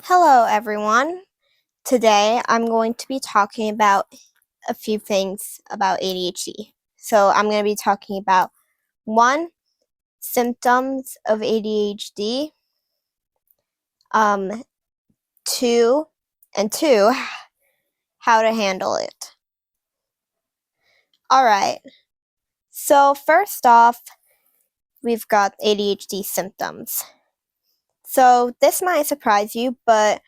Hello, everyone. Today I'm going to be talking about a few things about ADHD. So, I'm going to be talking about one, symptoms of ADHD, um, two, how to handle it. Alright, so first off, we've got ADHD symptoms. So, this might surprise you, but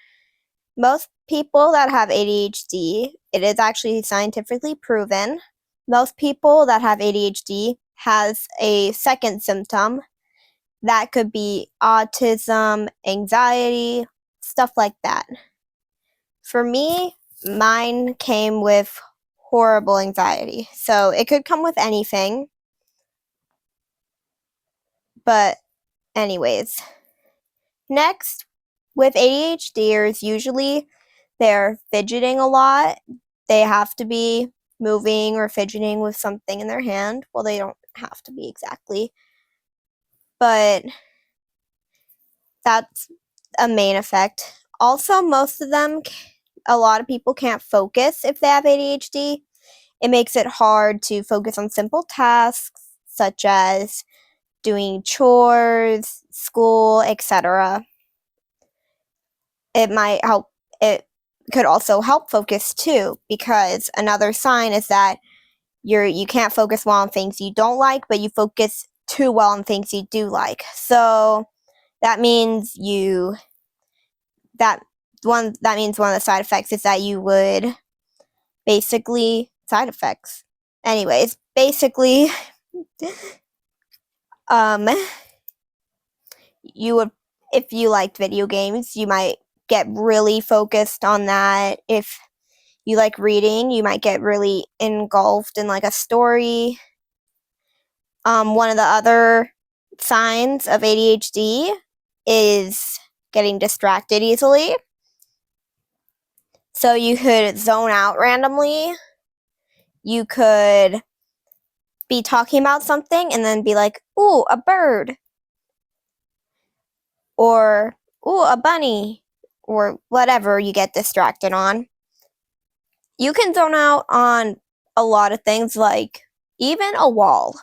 most people that have ADHD, it is actually scientifically proven. Most people that have ADHD has a second symptom that could be autism, anxiety, stuff like that. For me, mine came with horrible anxiety. So it could come with anything. But anyways, next, with ADHDers, usually they're fidgeting a lot. They have to be moving or fidgeting with something in their hand. Well, they don't have to be exactly, but that's a main effect. Also, most of them, a lot of people can't focus if they have ADHD. It makes it hard to focus on simple tasks such as doing chores, school, etc. It could also help focus too, because another sign is that you can't focus well on things you don't like, but you focus too well on things you do like. So that means one of the side effects is that you would basically side effects. Anyways, basically you would, if you liked video games, you might get really focused on that. If you like reading, you might get really engulfed in like a story. One of the other signs of ADHD is getting distracted easily. So you could zone out randomly. You could be talking about something and then be like, ooh, a bird. Or, ooh, a bunny. Or whatever you get distracted on. You can zone out on a lot of things, like even a wall.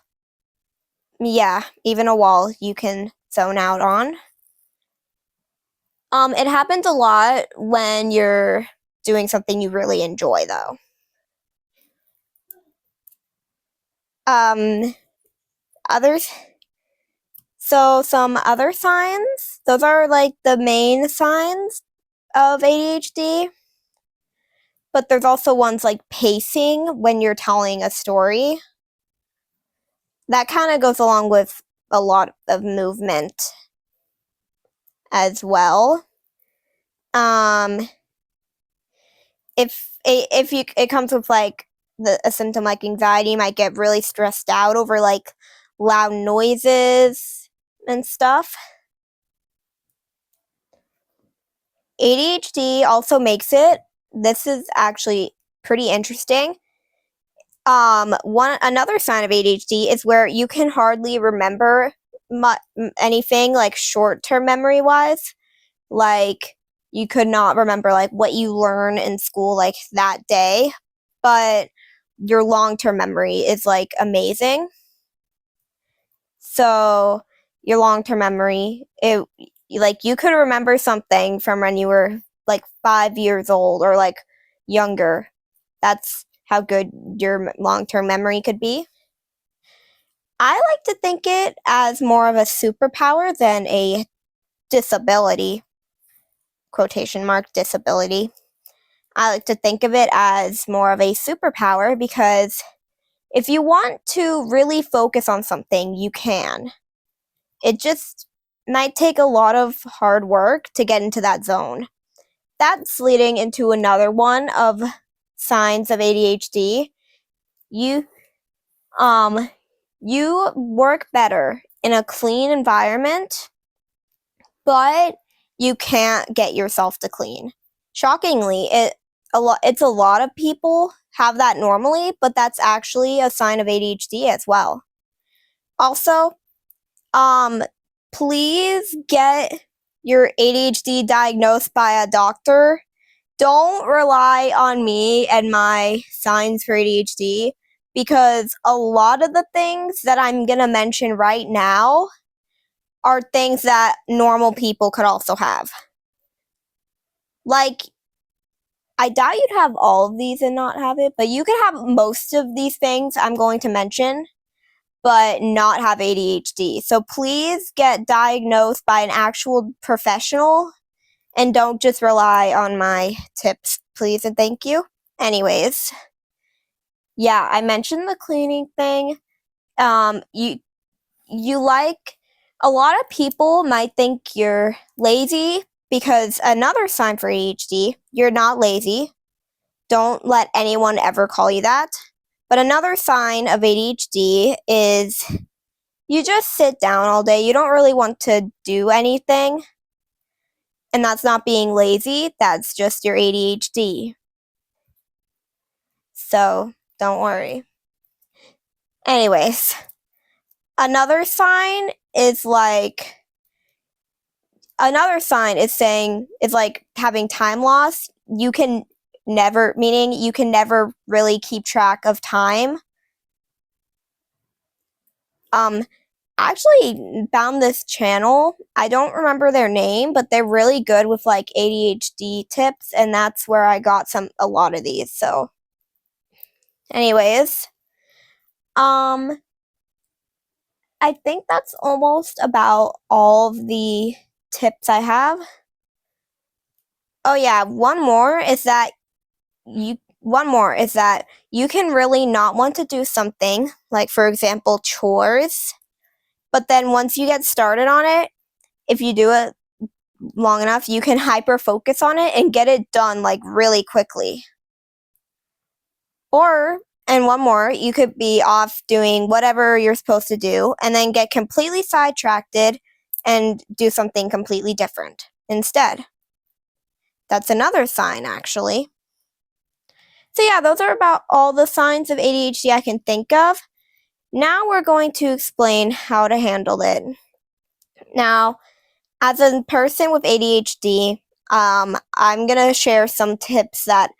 Yeah, even a wall you can zone out on. It happens a lot when you're doing something you really enjoy, though. Others. So some other signs, those are like the main signs of ADHD. But there's also ones like pacing when you're telling a story. That kind of goes along with a lot of movement as well. If it comes with like a symptom like anxiety, you might get really stressed out over like loud noises and stuff. ADHD also makes it, this is actually pretty interesting. Another sign of ADHD is where you can hardly remember anything like short-term memory wise. Like you could not remember like what you learn in school like that day, but your long-term memory is like amazing. So your long-term memory, you could remember something from when you were like 5 years old or like younger. That's how good your long-term memory could be. I like to think it as more of a superpower than a disability. Quotation mark disability. I like to think of it as more of a superpower because if you want to really focus on something, you can. It just might take a lot of hard work to get into that zone. That's leading into another one of signs of ADHD. You work better in a clean environment, but you can't get yourself to clean. Shockingly, it's a lot of people have that normally, but that's actually a sign of ADHD as well. Also, please get your ADHD diagnosed by a doctor, don't rely on me and my signs for ADHD, because a lot of the things that I'm going to mention right now are things that normal people could also have. Like, I doubt you'd have all of these and not have it, but you could have most of these things I'm going to mention, but not have ADHD. So please get diagnosed by an actual professional and don't just rely on my tips, please and thank you. Anyways, yeah, I mentioned the cleaning thing. You like, a lot of people might think you're lazy, because another sign for ADHD, you're not lazy. Don't let anyone ever call you that. But another sign of ADHD is you just sit down all day. You don't really want to do anything. And that's not being lazy, that's just your ADHD. So, don't worry. Anyways, another sign is saying, it's like having time loss. You can never really keep track of time. Actually found this channel. I don't remember their name, but they're really good with like ADHD tips, and that's where I got a lot of these. So anyways, I think that's almost about all of the tips I have. Oh yeah, one more is that you can really not want to do something, like for example chores, but then once you get started on it, if you do it long enough, you can hyper focus on it and get it done like really quickly. And one more, you could be off doing whatever you're supposed to do and then get completely sidetracked and do something completely different instead. That's another sign, actually. So yeah, those are about all the signs of ADHD I can think of. Now we're going to explain how to handle it. Now, as a person with ADHD, I'm going to share some tips that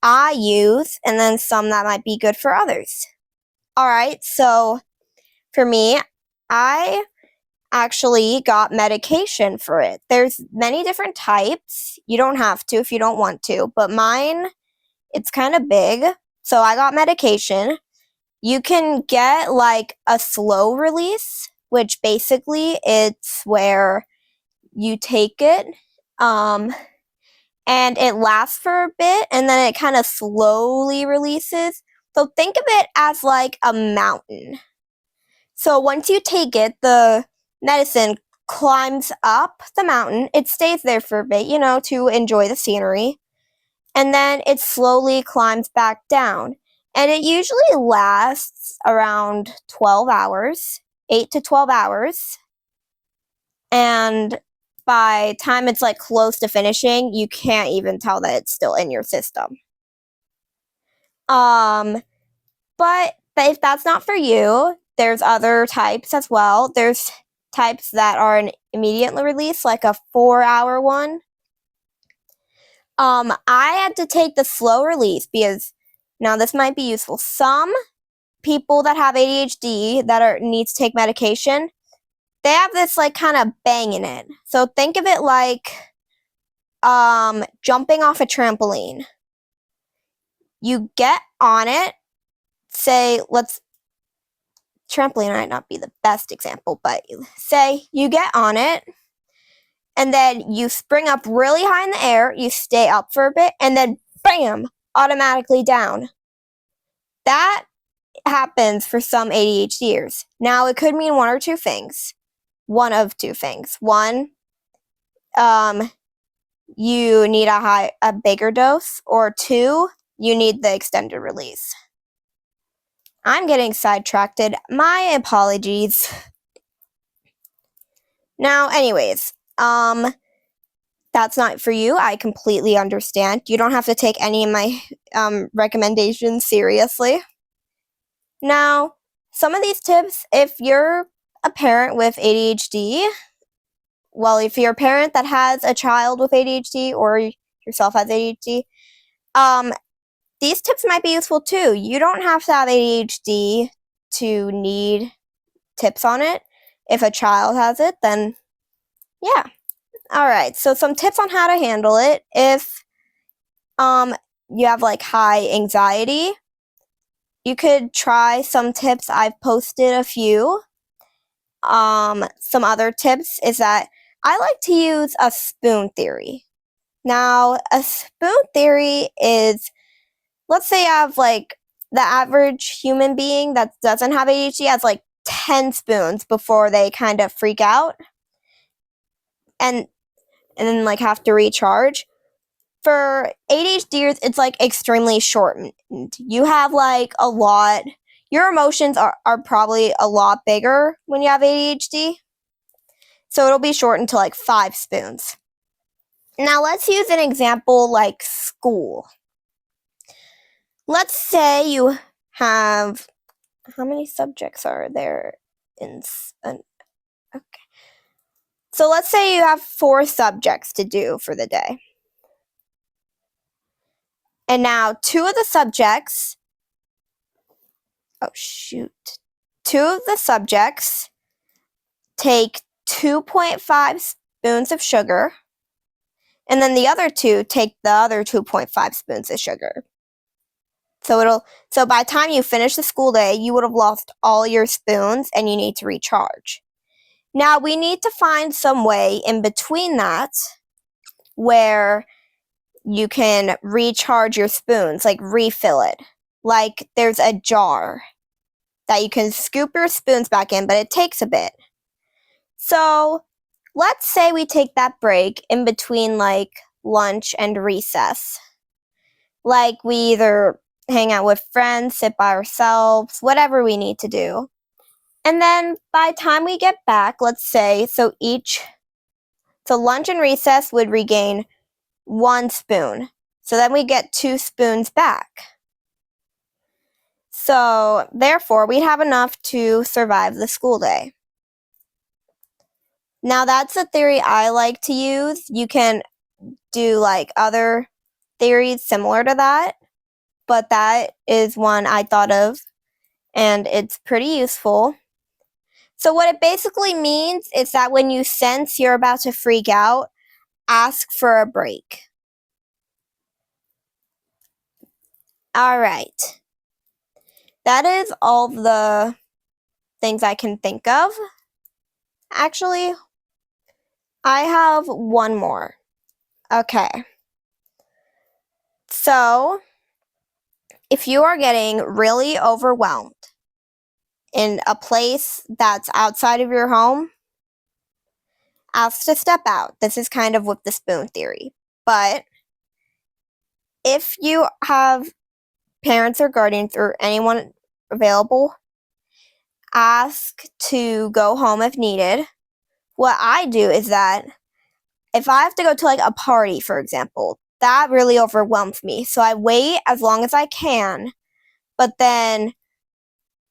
I use and then some that might be good for others. Alright, so for me, I actually got medication for it. There's many different types. You don't have to if you don't want to, but mine, it's kind of big. So I got medication. You can get like a slow release, which basically it's where you take it, and it lasts for a bit, and then it kind of slowly releases. So think of it as like a mountain. So once you take it, the medicine climbs up the mountain. It stays there for a bit, to enjoy the scenery. And then it slowly climbs back down. And it usually lasts around 12 hours, 8 to 12 hours. And by time it's like close to finishing, you can't even tell that it's still in your system. But if that's not for you, there's other types as well. There's types that are an immediate release, like a 4-hour one. I had to take the slow release because, now this might be useful. Some people that have ADHD that need to take medication, they have this like kind of bang in it. So think of it like jumping off a trampoline. You get on it, trampoline might not be the best example, but say you get on it, and then you spring up really high in the air, you stay up for a bit, and then bam, automatically down. That happens for some ADHDers. Now, it could mean one of two things. One, you need a bigger dose, or two, you need the extended release. I'm getting sidetracked. My apologies. Now, anyways, that's not for you. I completely understand. You don't have to take any of my recommendations seriously. Now, some of these tips, if you're a parent with ADHD, well, if you're a parent that has a child with ADHD or yourself has ADHD, these tips might be useful too. You don't have to have ADHD to need tips on it. If a child has it, then yeah. All right. So some tips on how to handle it. If you have like high anxiety, you could try some tips. I've posted a few. Some other tips is that I like to use a spoon theory. Now, a spoon theory is, let's say I have like the average human being that doesn't have ADHD has like 10 spoons before they kind of freak out and then like have to recharge. For ADHDers, it's like extremely shortened. You have like a lot, your emotions are probably a lot bigger when you have ADHD. So it'll be shortened to like 5 spoons. Now let's use an example like school. Let's say you have, how many subjects are there in okay. So let's say you have 4 subjects to do for the day. And now 2 of the subjects, 2 of the subjects take 2.5 spoons of sugar, and then the other 2 take the other 2.5 spoons of sugar. So by the time you finish the school day, you would have lost all your spoons and you need to recharge. Now we need to find some way in between that where you can recharge your spoons, like refill it. Like there's a jar that you can scoop your spoons back in, but it takes a bit. So let's say we take that break in between like lunch and recess. Like we either hang out with friends, sit by ourselves, whatever we need to do. And then by the time we get back, let's say, so lunch and recess would regain 1 spoon. So then we get 2 spoons back. So therefore, we have enough to survive the school day. Now that's a theory I like to use. You can do like other theories similar to that, but that is one I thought of, and it's pretty useful. So what it basically means is that when you sense you're about to freak out, ask for a break. All right. That is all the things I can think of. Actually, I have one more. Okay. So, if you are getting really overwhelmed in a place that's outside of your home, ask to step out. This is kind of with the spoon theory. But if you have parents or guardians or anyone available, ask to go home if needed. What I do is that if I have to go to like a party, for example, that really overwhelms me. So I wait as long as I can, but then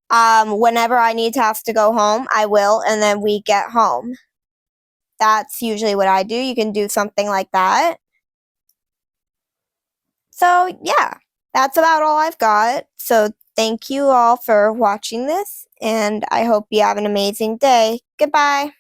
whenever I need to have to go home, I will, and then we get home. That's usually what I do. You can do something like that. So yeah, that's about all I've got. So thank you all for watching this, and I hope you have an amazing day. Goodbye.